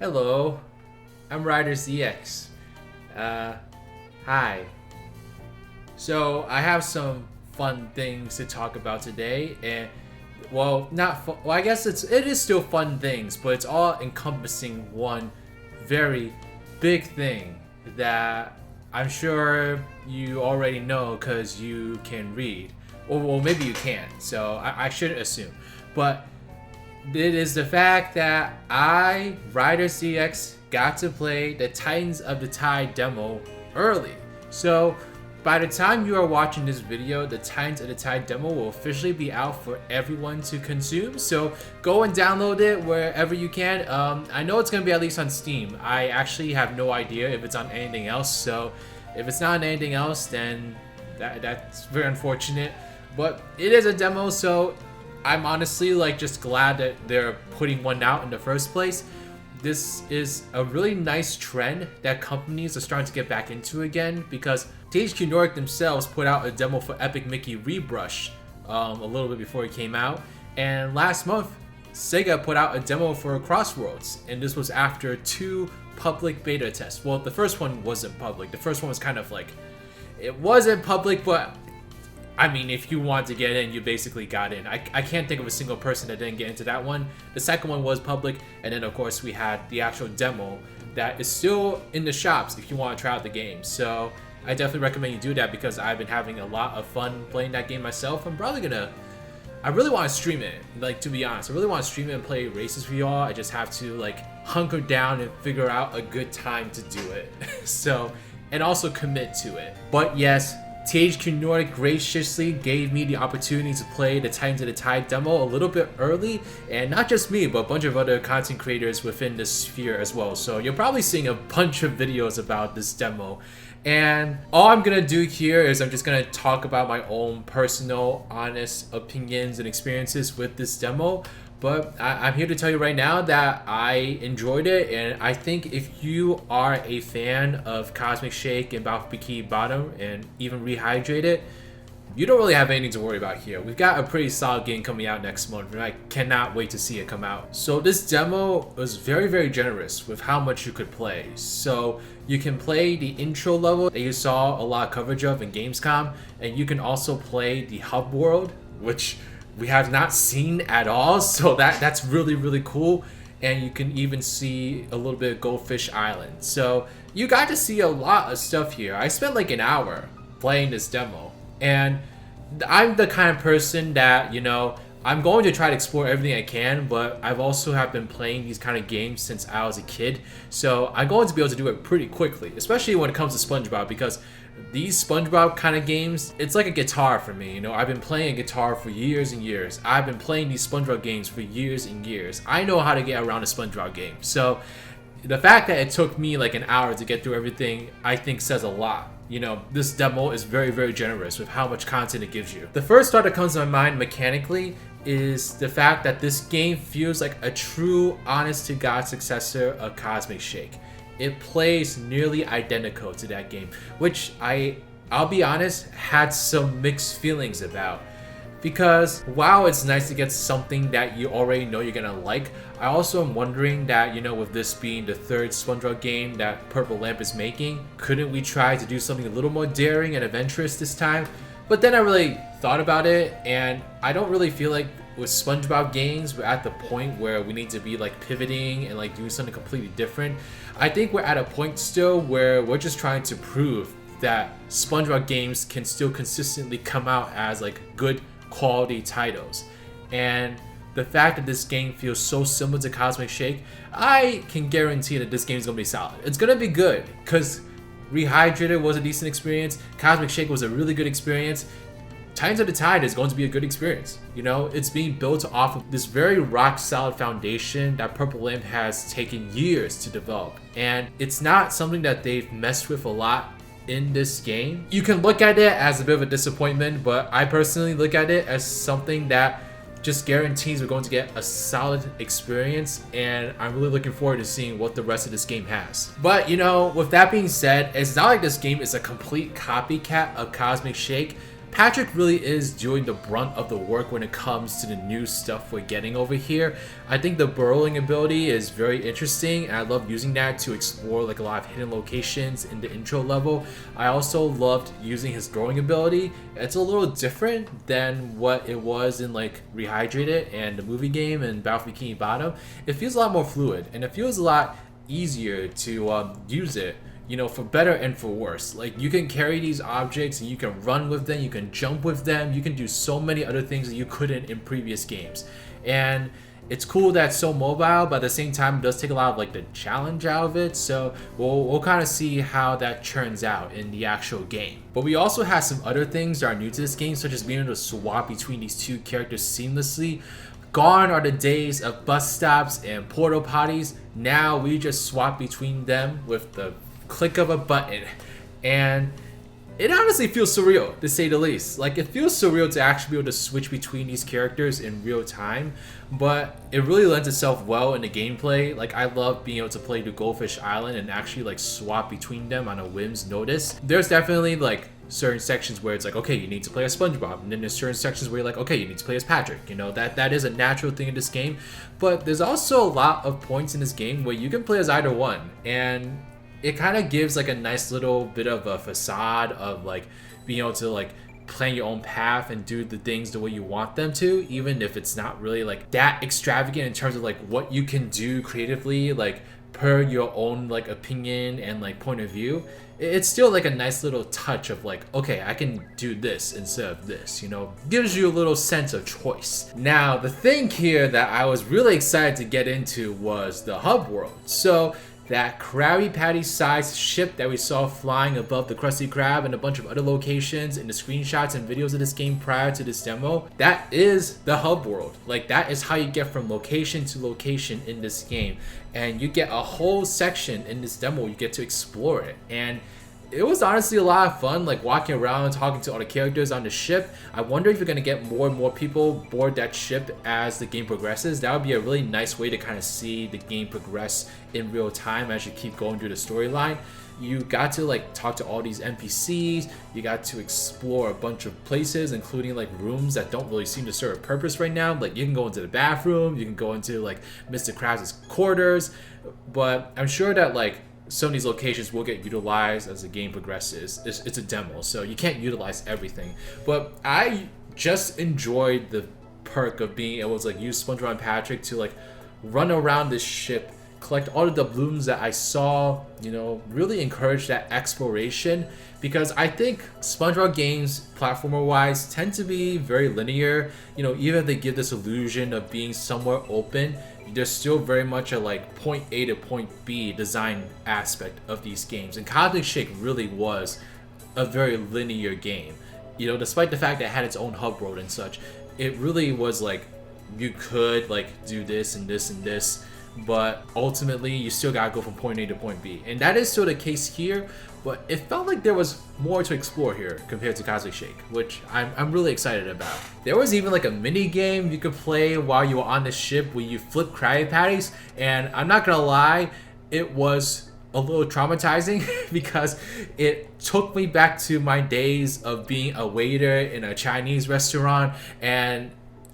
Hello, I'm RidersDX. Hi. So I have some fun things to talk about today, and not fun. Well, I guess it is still fun things, but it's all encompassing one very big thing that I'm sure you already know because you can read, or well, maybe you can. So I shouldn't assume, but it is the fact that RidersDX, got to play the Titans of the Tide demo early. So by the time you are watching this video, the Titans of the Tide demo will officially be out for everyone to consume. So go and download it wherever you can. I know it's going to be at least on Steam. I actually have no idea if it's on anything else. So if it's not on anything else, then that's very unfortunate. But it is a demo, so I'm honestly just glad that they're putting one out in the first place. This is a really nice trend that companies are starting to get back into again, because THQ Nordic themselves put out a demo for Epic Mickey Rebrush a little bit before it came out, and last month Sega put out a demo for Crossroads, and this was after 2 public beta tests. Well, the first one wasn't public. The first one was kind of it wasn't public, but I mean, if you want to get in, you basically got in. I can't think of a single person that didn't get into that one. The second one was public, and then of course we had the actual demo that is still in the shops if you want to try out the game. So I definitely recommend you do that, because I've been having a lot of fun playing that game myself. I really want to stream it, to be honest. I really want to stream it and play races for y'all. I just have to hunker down and figure out a good time to do it. So, and also commit to it. But yes, THQ Nordic graciously gave me the opportunity to play the Titans of the Tide demo a little bit early, and not just me, but a bunch of other content creators within the sphere as well. So you're probably seeing a bunch of videos about this demo. And all I'm gonna do here is I'm just gonna talk about my own personal, honest opinions and experiences with this demo. But I'm here to tell you right now that I enjoyed it, and I think if you are a fan of Cosmic Shake and Bikini Bottom and even Rehydrated, you don't really have anything to worry about here. We've got a pretty solid game coming out next month, and I cannot wait to see it come out. So this demo was very, very generous with how much you could play. So you can play the intro level that you saw a lot of coverage of in Gamescom, and you can also play the hub world, which we have not seen at all, so that's really, really cool. And you can even see a little bit of Goldfish Island. So you got to see a lot of stuff here. I spent an hour playing this demo, and I'm the kind of person that, I'm going to try to explore everything I can, but I've also have been playing these kind of games since I was a kid, so I'm going to be able to do it pretty quickly, especially when it comes to SpongeBob, because these SpongeBob kind of games, it's like a guitar for me. I've been playing guitar for years and years. I've been playing these SpongeBob games for years and years. I know how to get around a SpongeBob game. So the fact that it took me an hour to get through everything, I think says a lot. This demo is very, very generous with how much content it gives you. The first thought that comes to my mind mechanically is the fact that this game feels like a true honest-to-God successor of Cosmic Shake. It plays nearly identical to that game, which I'll be honest, had some mixed feelings about. Because while it's nice to get something that you already know you're gonna like, I also am wondering that, with this being the 3rd SpongeBob game that Purple Lamp is making, couldn't we try to do something a little more daring and adventurous this time? But then I really thought about it, and I don't really feel like with SpongeBob games we're at the point where we need to be pivoting and doing something completely different. I think we're at a point still where we're just trying to prove that SpongeBob games can still consistently come out as good quality titles. And the fact that this game feels so similar to Cosmic Shake, I can guarantee that this game is gonna be solid. It's gonna be good, because Rehydrated was a decent experience, Cosmic Shake was a really good experience. Titans of the Tide is going to be a good experience. It's being built off of this very rock solid foundation that Purple Lamp has taken years to develop. And it's not something that they've messed with a lot in this game. You can look at it as a bit of a disappointment, but I personally look at it as something that just guarantees we're going to get a solid experience, and I'm really looking forward to seeing what the rest of this game has. But with that being said, it's not like this game is a complete copycat of Cosmic Shake. Patrick really is doing the brunt of the work when it comes to the new stuff we're getting over here. I think the burrowing ability is very interesting, and I love using that to explore like a lot of hidden locations in the intro level. I also loved using his throwing ability. It's a little different than what it was in like Rehydrated and the movie game and Battle for Bikini Bottom. It feels a lot more fluid, and it feels a lot easier to use it, you know, for better and for worse. Like, you can carry these objects and you can run with them, you can jump with them, you can do so many other things that you couldn't in previous games. And it's cool that it's so mobile, but at the same time it does take a lot of like the challenge out of it. So we'll kind of see how that turns out in the actual game. But we also have some other things that are new to this game, such as being able to swap between these two characters seamlessly. Gone are the days of bus stops and portal potties. Now we just swap between them with the click of a button, and it honestly feels surreal, to say the least. Like, it feels surreal to actually be able to switch between these characters in real time, but it really lends itself well in the gameplay. Like, I love being able to play the Goldfish Island and actually like swap between them on a whim's notice. There's definitely like certain sections where it's like, okay, you need to play as Spongebob, and then there's certain sections where you're like, okay, you need to play as Patrick. You know, that is a natural thing in this game. But there's also a lot of points in this game where you can play as either one, and it kind of gives like a nice little bit of a facade of like being able to like plan your own path and do the things the way you want them to, even if it's not really like that extravagant in terms of like what you can do creatively, like per your own like opinion and like point of view. It's still like a nice little touch of like, okay, I can do this instead of this, you know, gives you a little sense of choice. Now, the thing here that I was really excited to get into was the hub world. So that Krabby Patty sized ship that we saw flying above the Krusty Krab and a bunch of other locations in the screenshots and videos of this game prior to this demo, that is the hub world. Like, that is how you get from location to location in this game, and you get a whole section in this demo, you get to explore it. And it was honestly a lot of fun, like walking around and talking to all the characters on the ship. I wonder if you're gonna get more and more people board that ship as the game progresses. That would be a really nice way to kind of see the game progress in real time as you keep going through the storyline. You got to like talk to all these NPCs, you got to explore a bunch of places, including like rooms that don't really seem to serve a purpose right now. Like, you can go into the bathroom, you can go into like Mr. Krabs' quarters, but I'm sure that like some of these locations will get utilized as the game progresses. It's a demo, so you can't utilize everything. But I just enjoyed the perk of being able to like use SpongeBob and Patrick to like run around this ship, collect all of the blooms that I saw, you know, really encourage that exploration, because I think SpongeBob games, platformer-wise, tend to be very linear. You know, even if they give this illusion of being somewhat open, there's still very much a like point A to point B design aspect of these games. And Cosmic Shake really was a very linear game. You know, despite the fact that it had its own hub world and such, it really was like, you could like do this and this and this, but ultimately you still gotta go from point A to point B. And that is still the case here, but it felt like there was more to explore here compared to Cosmic Shake, which I'm really excited about. There was even like a mini game you could play while you were on the ship where you flip Krabby Patties, and I'm not gonna lie, it was a little traumatizing because it took me back to my days of being a waiter in a Chinese restaurant, and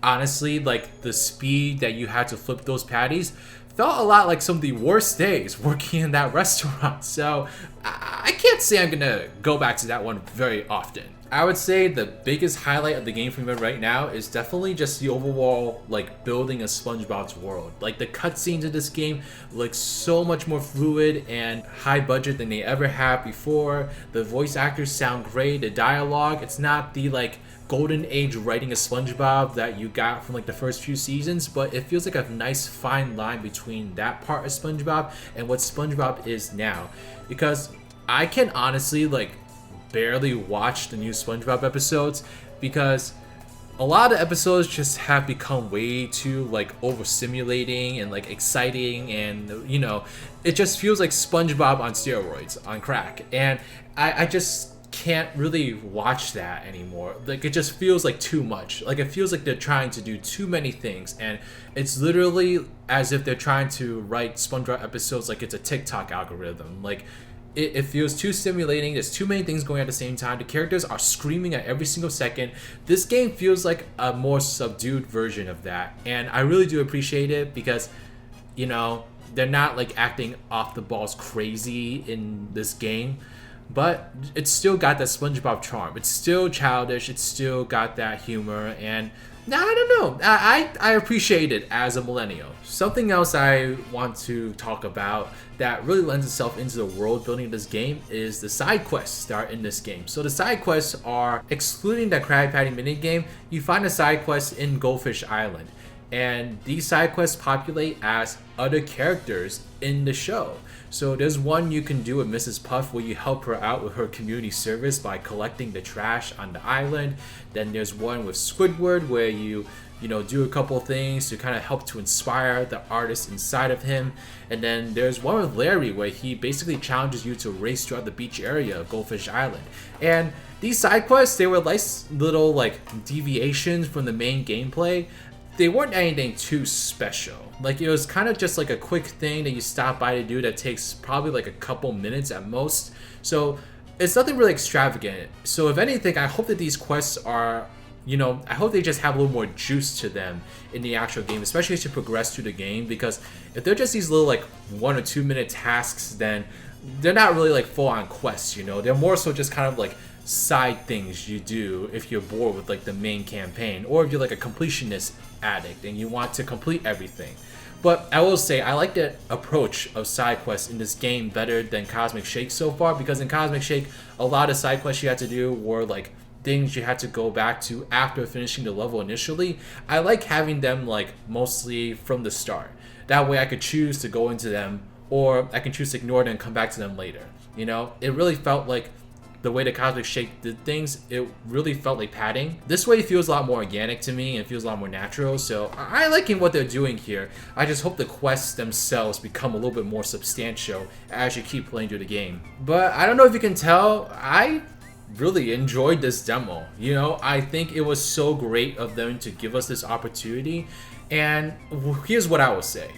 honestly, like the speed that you had to flip those patties felt a lot like some of the worst days working in that restaurant. So I can't say I'm gonna go back to that one very often. I would say the biggest highlight of the game for me right now is definitely just the overall like building of SpongeBob's world. Like, the cutscenes of this game look so much more fluid and high budget than they ever have before. The voice actors sound great, the dialogue, it's not the like golden age writing of SpongeBob that you got from like the first few seasons, but it feels like a nice fine line between that part of SpongeBob and what SpongeBob is now. Because I can honestly like barely watch the new SpongeBob episodes because a lot of episodes just have become way too like overstimulating and like exciting, and you know, it just feels like SpongeBob on steroids, on crack, and I just can't really watch that anymore. Like, it just feels like too much. Like, it feels like they're trying to do too many things, and it's literally as if they're trying to write SpongeBob episodes like it's a TikTok algorithm. Like, it feels too stimulating. There's too many things going at the same time. The characters are screaming at every single second. This game feels like a more subdued version of that, and I really do appreciate it because, you know, they're not like acting off the balls crazy in this game, but it's still got that SpongeBob charm. It's still childish. It's still got that humor, and I don't know. I appreciate it as a millennial. Something else I want to talk about that really lends itself into the world building of this game is the side quests that are in this game. So the side quests are, excluding the Krabby Patty minigame, you find a side quest in Goldfish Island. And these side quests populate as other characters in the show. So there's one you can do with Mrs. Puff where you help her out with her community service by collecting the trash on the island. Then there's one with Squidward where you do a couple things to kind of help to inspire the artist inside of him. And then there's one with Larry where he basically challenges you to race throughout the beach area of Goldfish Island. And these side quests, they were nice little like deviations from the main gameplay. They weren't anything too special. Like, it was kind of just like a quick thing that you stop by to do that takes probably like a couple minutes at most. So it's nothing really extravagant. So if anything, I hope that these quests are, I hope they just have a little more juice to them in the actual game, especially as you progress through the game, because if they're just these little like 1 or 2 minute tasks, then they're not really like full on quests, They're more so just kind of like side things you do if you're bored with like the main campaign, or if you're like a completionist addict and you want to complete everything. But I will say I like the approach of side quests in this game better than Cosmic Shake so far, because in Cosmic Shake a lot of side quests you had to do were like things you had to go back to after finishing the level initially. I like having them like mostly from the start. That way I could choose to go into them, or I can choose to ignore them and come back to them later. It really felt like the way the Cosmic Shake did things, it really felt like padding. This way it feels a lot more organic to me and feels a lot more natural, so I like what they're doing here. I just hope the quests themselves become a little bit more substantial as you keep playing through the game. But I don't know if you can tell, I really enjoyed this demo. I think it was so great of them to give us this opportunity, and here's what I will say.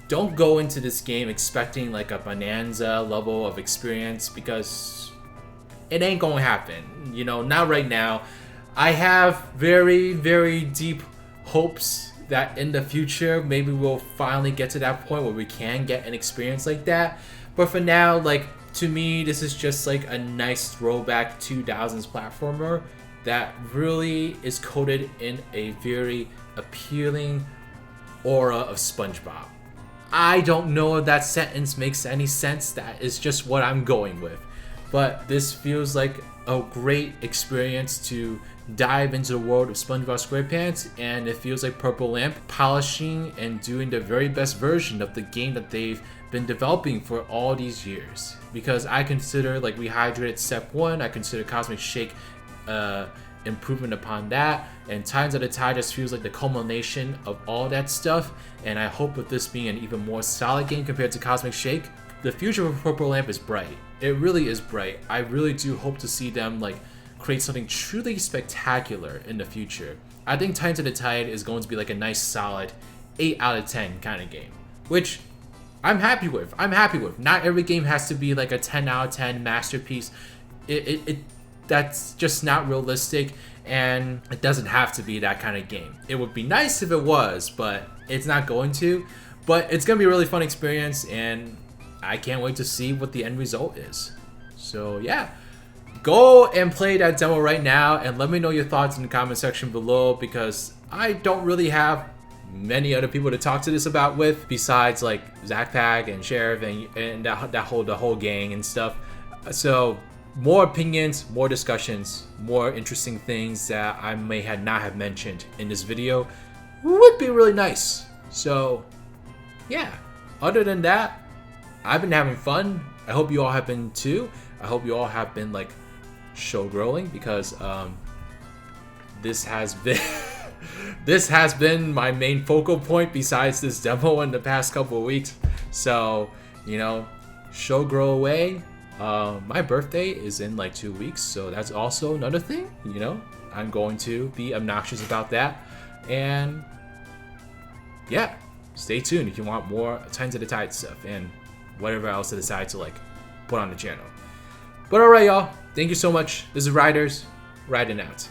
Don't go into this game expecting like a bonanza level of experience, because it ain't gonna happen, not right now. I have very, very deep hopes that in the future, maybe we'll finally get to that point where we can get an experience like that. But for now, like, to me, this is just like a nice throwback 2000s platformer that really is coated in a very appealing aura of SpongeBob. I don't know if that sentence makes any sense. That is just what I'm going with. But this feels like a great experience to dive into the world of SpongeBob SquarePants, and it feels like Purple Lamp polishing and doing the very best version of the game that they've been developing for all these years. Because I consider like Rehydrated Step 1, I consider Cosmic Shake improvement upon that, and Titans of the Tide just feels like the culmination of all that stuff. And I hope with this being an even more solid game compared to Cosmic Shake, the future of Purple Lamp is bright. It really is bright. I really do hope to see them like create something truly spectacular in the future. I think Titans of the Tide is going to be like a nice solid 8 out of 10 kind of game, which I'm happy with. Not every game has to be like a 10 out of 10 masterpiece. That's just not realistic, and it doesn't have to be that kind of game. It would be nice if it was, but it's not going to. But it's gonna be a really fun experience, and I can't wait to see what the end result is. So yeah, go and play that demo right now and let me know your thoughts in the comment section below, because I don't really have many other people to talk to this about with besides like Zach Pack and Sheriff and the whole gang and stuff. So more opinions, more discussions, more interesting things that I may not have mentioned in this video would be really nice. So yeah, other than that, I've been having fun. I hope you all have been too. I hope you all have been like showgirling, because this has been my main focal point besides this demo in the past couple of weeks. So showgirl away. My birthday is in like 2 weeks, so that's also another thing. I'm going to be obnoxious about that, and stay tuned if you want more Titans of the Tide stuff and whatever else I decide to like put on the channel. But alright, y'all. Thank you so much. This is Riders, riding out.